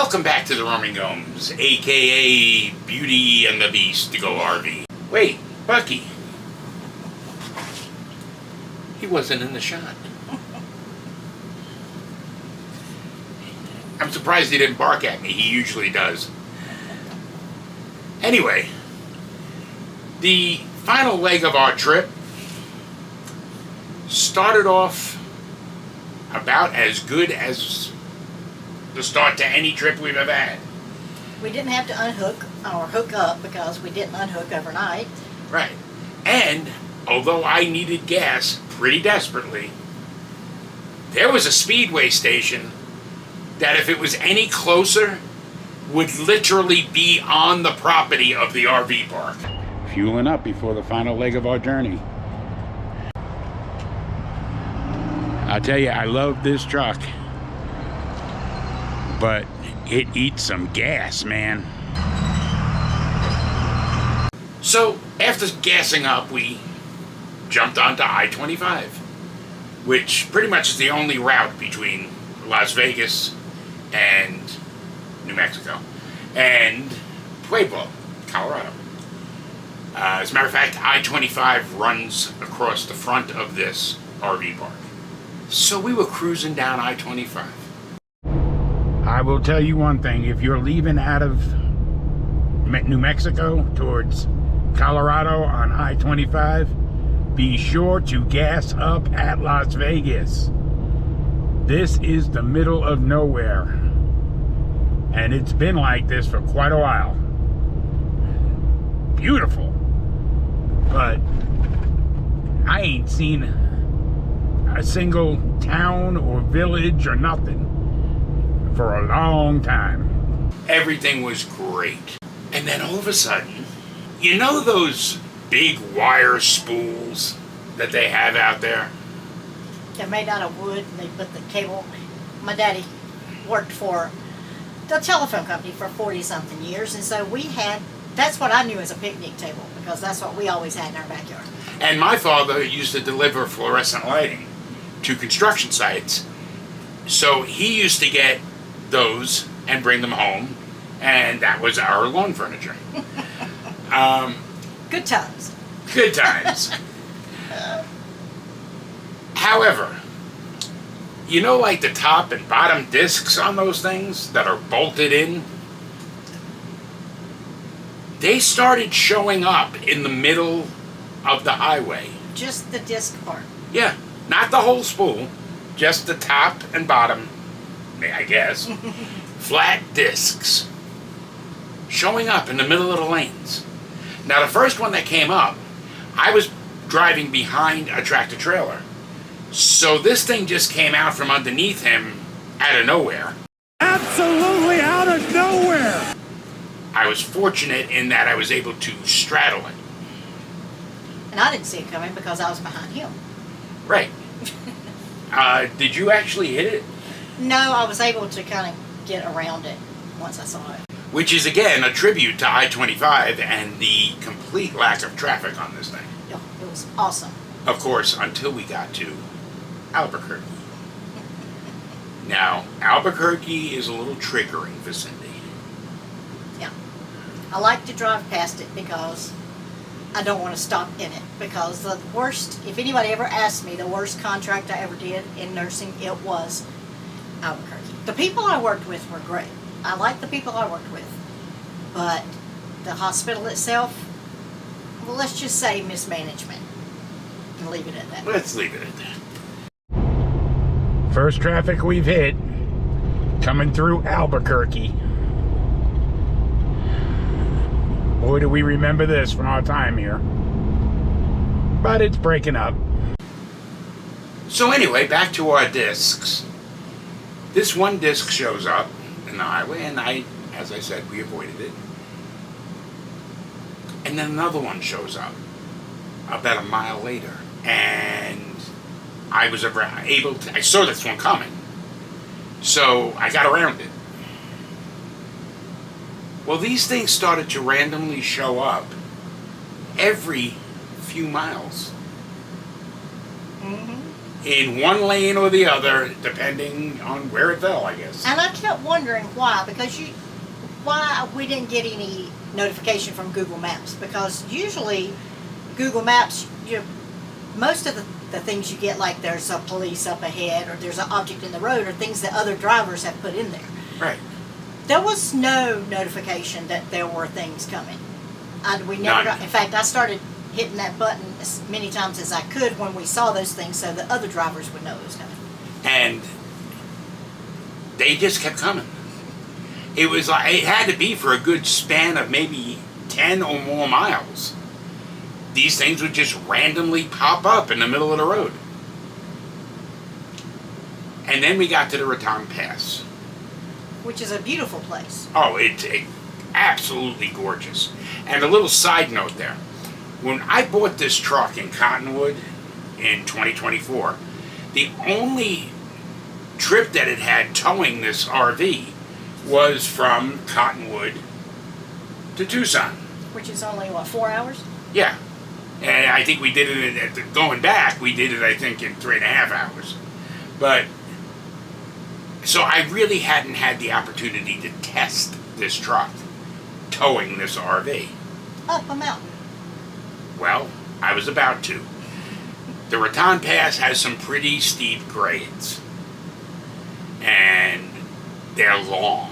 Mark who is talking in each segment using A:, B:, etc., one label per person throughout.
A: Welcome back to the Roaming Gomes, aka Beauty and the Beast to go RV. Wait, Bucky. He wasn't in the shot. I'm surprised he didn't bark at me. He usually does. Anyway, the final leg of our trip started off about as good as the start to any trip we've ever had.
B: We didn't have to unhook or hook up because we didn't unhook overnight.
A: Right. And although I needed gas pretty desperately, there was a speedway station that if it was any closer would literally be on the property of the RV park. Fueling up before the final leg of our journey. I'll tell you, I love this truck, but it eats some gas, man. So after gassing up, we jumped onto I-25, which pretty much is the only route between Las Vegas and New Mexico and Pueblo, Colorado. As a matter of fact, I-25 runs across the front of this RV park. So we were cruising down I-25. I will tell you one thing, if you're leaving out of New Mexico towards Colorado on I-25, be sure to gas up at Las Vegas. This is the middle of nowhere, and it's been like this for quite a while. Beautiful, but I ain't seen a single town or village or nothing for a long time. Everything was great. And then all of a sudden, you know those big wire spools that they have out there?
B: They're made out of wood and they put the cable. My daddy worked for the telephone company for 40-something years, and so we had, that's what I knew as a picnic table because that's what we always had in our backyard.
A: And my father used to deliver fluorescent lighting to construction sites. So he used to get those and bring them home, and that was our lawn furniture.
B: Good times.
A: Good times. However, you know, like the top and bottom discs on those things that are bolted in, they started showing up in the middle of the highway.
B: Just the disc part.
A: Yeah, not the whole spool, just the top and bottom, I guess, flat discs showing up in the middle of the lanes. Now the first one that came up, I was driving behind a tractor trailer. So this thing just came out from underneath him out of nowhere.
C: Absolutely out of nowhere!
A: I was fortunate in that I was able to straddle it.
B: And I didn't see it coming because I was behind him.
A: Right. Did you actually hit it?
B: No, I was able to kind of get around it once I saw it.
A: Which is, again, a tribute to I-25 and the complete lack of traffic on this thing.
B: Yeah, it was awesome.
A: Of course, until we got to Albuquerque. Now, Albuquerque is a little triggering vicinity.
B: Yeah. I like to drive past it because I don't want to stop in it. Because the worst, if anybody ever asked me, the worst contract I ever did in nursing, it was Albuquerque. The people I worked with were great. I liked the people I worked with. But the hospital itself, well, let's just say mismanagement. And leave it at that.
A: Let's leave it at that. First traffic we've hit, coming through Albuquerque. Boy, do we remember this from our time here. But it's breaking up. So anyway, back to our discs. This one disc shows up in the highway, and as I said, we avoided it. And then another one shows up about a mile later. And I was able to, I saw this one coming. So I got around it. Well, these things started to randomly show up every few miles.
B: Mm-hmm.
A: in one lane or the other, depending on where it fell, I guess.
B: And I kept wondering why, because why we didn't get any notification from Google Maps, because usually Google Maps, most of the things you get, like there's a police up ahead or there's an object in the road, or things that other drivers have put in there.
A: Right.
B: There was no notification that there were things coming. We never got, in fact, I started hitting that button as many times as I could when we saw those things so that other drivers would know it was coming.
A: And they just kept coming. It was like, it had to be for a good span of maybe 10 or more miles. These things would just randomly pop up in the middle of the road. And then we got to the Raton Pass.
B: Which is a beautiful place.
A: Oh, it's absolutely gorgeous. And a little side note there. When I bought this truck in Cottonwood in 2024, the only trip that it had towing this RV was from Cottonwood to Tucson.
B: Which is only, what, 4 hours?
A: Yeah. And I think we did it, going back, we did it, I think, in 3.5 hours. But, so I really hadn't had the opportunity to test this truck towing this RV.
B: Up a mountain.
A: Well, I was about to. The Raton Pass has some pretty steep grades. And they're long.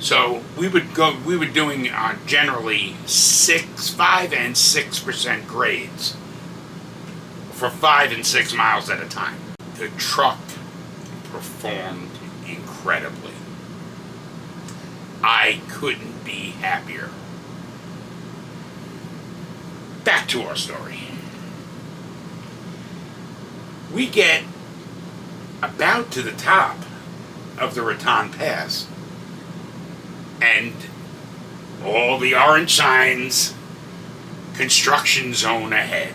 A: So we were doing generally 5 and 6% grades for 5 and 6 miles at a time. The truck performed incredibly. I couldn't be happier. Back to our story. We get about to the top of the Raton Pass, and all the orange signs, construction zone ahead.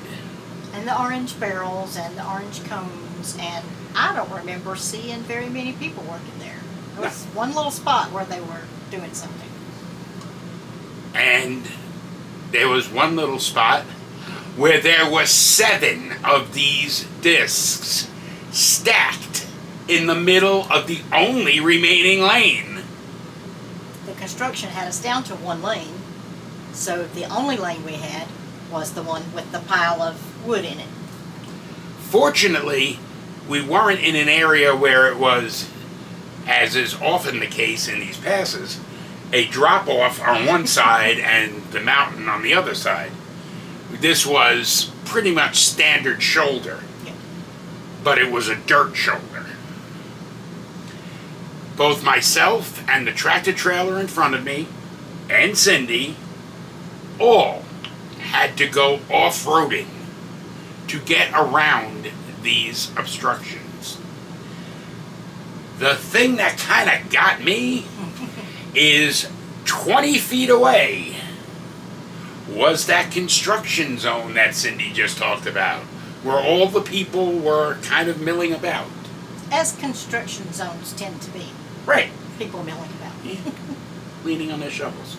B: And the orange barrels and the orange cones, and I don't remember seeing very many people working there. There was one little spot where they were doing something.
A: And there was one little spot where there were 7 of these discs stacked in the middle of the only remaining lane.
B: The construction had us down to 1 lane, so the only lane we had was the one with the pile of wood in it.
A: Fortunately, we weren't in an area where it was, as is often the case in these passes, a drop-off on one side and the mountain on the other side. This was pretty much standard shoulder, but it was a dirt shoulder. Both myself and the tractor trailer in front of me, and Cindy, all had to go off-roading to get around these obstructions. The thing that kind of got me is 20 feet away was that construction zone that Cindy just talked about, where all the people were kind of milling about.
B: As construction zones tend to be.
A: Right.
B: People milling about.
A: Leaning on their shovels.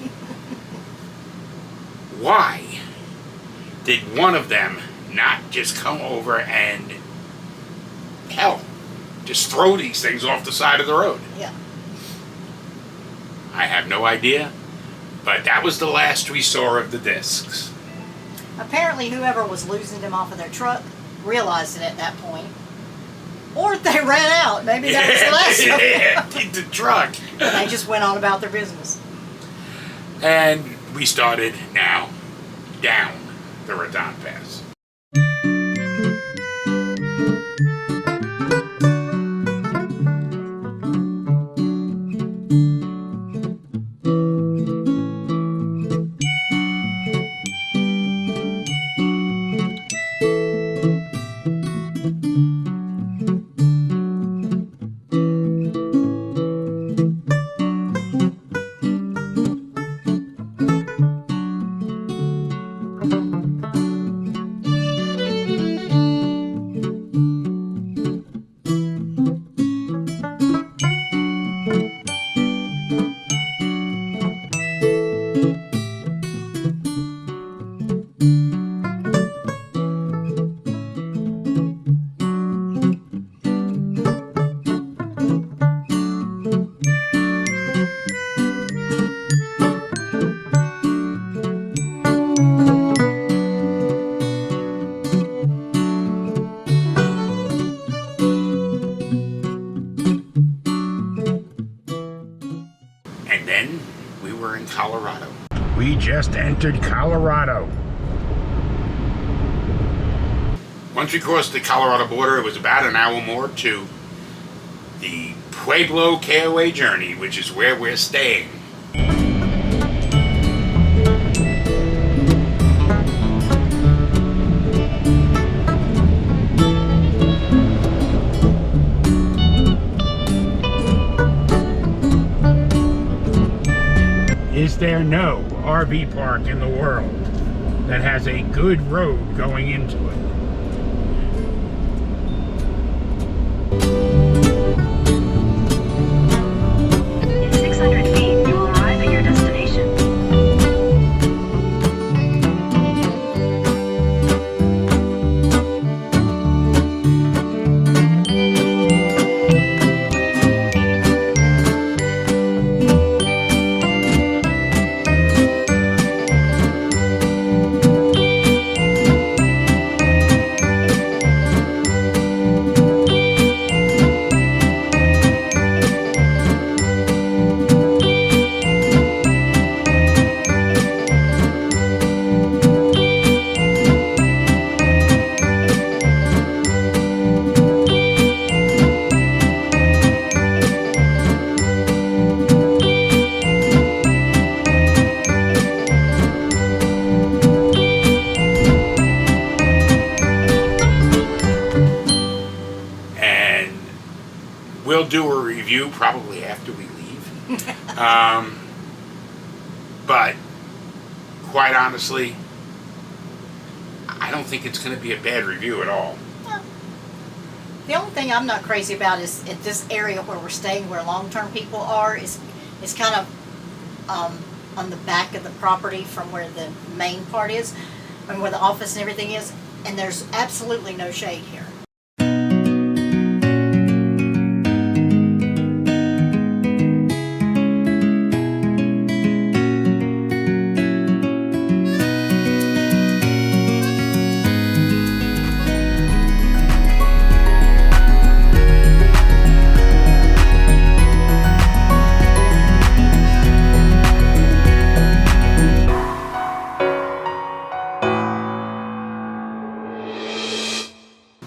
A: Why did one of them not just come over and, hell, just throw these things off the side of the road?
B: Yeah.
A: I have no idea, but that was the last we saw of the discs.
B: Apparently whoever was losing them off of their truck realized it at that point. Or they ran out. Maybe that was the last of them.
A: Yeah, the truck.
B: And they just went on about their business.
A: And we started now down the Raton Pass.
C: entered Colorado.
A: Once we crossed the Colorado border, it was about an hour more to the Pueblo KOA Journey, which is where we're staying.
C: Is there no RV park in the world that has a good road going into it?
D: In 600 feet, you will arrive at your destination.
A: We'll do a review probably after we leave. But quite honestly, I don't think it's going to be a bad review at all.
B: No. The only thing I'm not crazy about is at this area where we're staying, where long-term people are, is kind of on the back of the property from where the main part is, and where the office and everything is, and there's absolutely no shade here.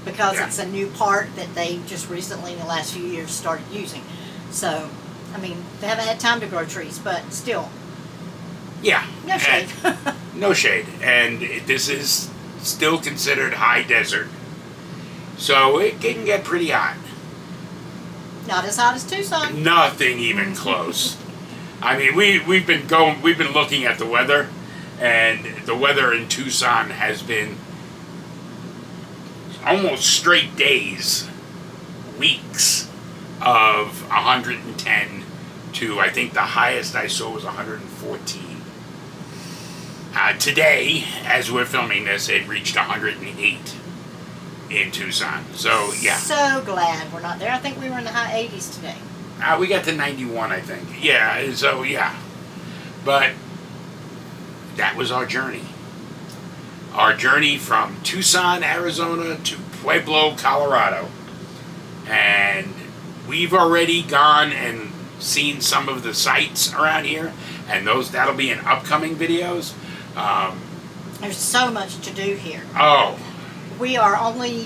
B: Because it's a new part that they just recently in the last few years started using. So, I mean, they haven't had time to grow trees, but still.
A: Yeah.
B: No shade.
A: No shade. And this is still considered high desert. So it can get pretty hot.
B: Not as hot as Tucson.
A: Nothing even close. I mean, we've been looking at the weather, and the weather in Tucson has been almost straight days, weeks of 110 to, I think the highest I saw was 114. Today, as we're filming this, it reached 108 in Tucson. So, yeah.
B: So glad we're not there. I think we were in the high 80s today.
A: We got to 91, I think. Yeah, so, yeah. But that was our journey. Our journey from Tucson, Arizona to Pueblo, Colorado. And we've already gone and seen some of the sights around here, and that'll be in upcoming videos.
B: There's so much to do here.
A: Oh.
B: We are only,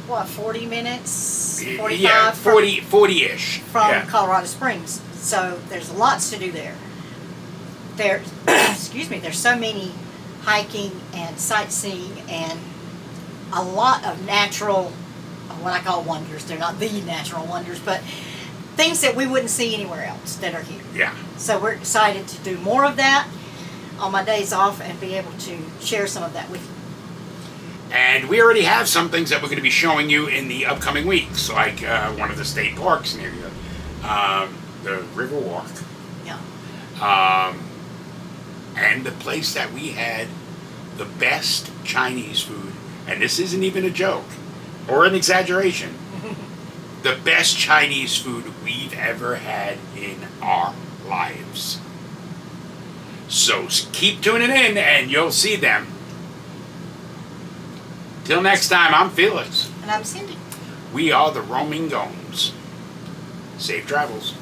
B: 40 minutes? 45?
A: Yeah, 40-ish.
B: From Colorado Springs. So there's lots to do there. Excuse me, there's so many hiking and sightseeing and a lot of natural, what I call wonders. They're not the natural wonders, but things that we wouldn't see anywhere else that are here.
A: Yeah.
B: So we're excited to do more of that on my days off and be able to share some of that with you.
A: And we already have some things that we're going to be showing you in the upcoming weeks, like one of the state parks near you, the Riverwalk.
B: Yeah.
A: And the place that we had the best Chinese food, and this isn't even a joke or an exaggeration, the best Chinese food we've ever had in our lives. So keep tuning in and you'll see them. Till next time, I'm Felix.
B: And I'm Cindy.
A: We are the Roaming Gomes. Safe travels.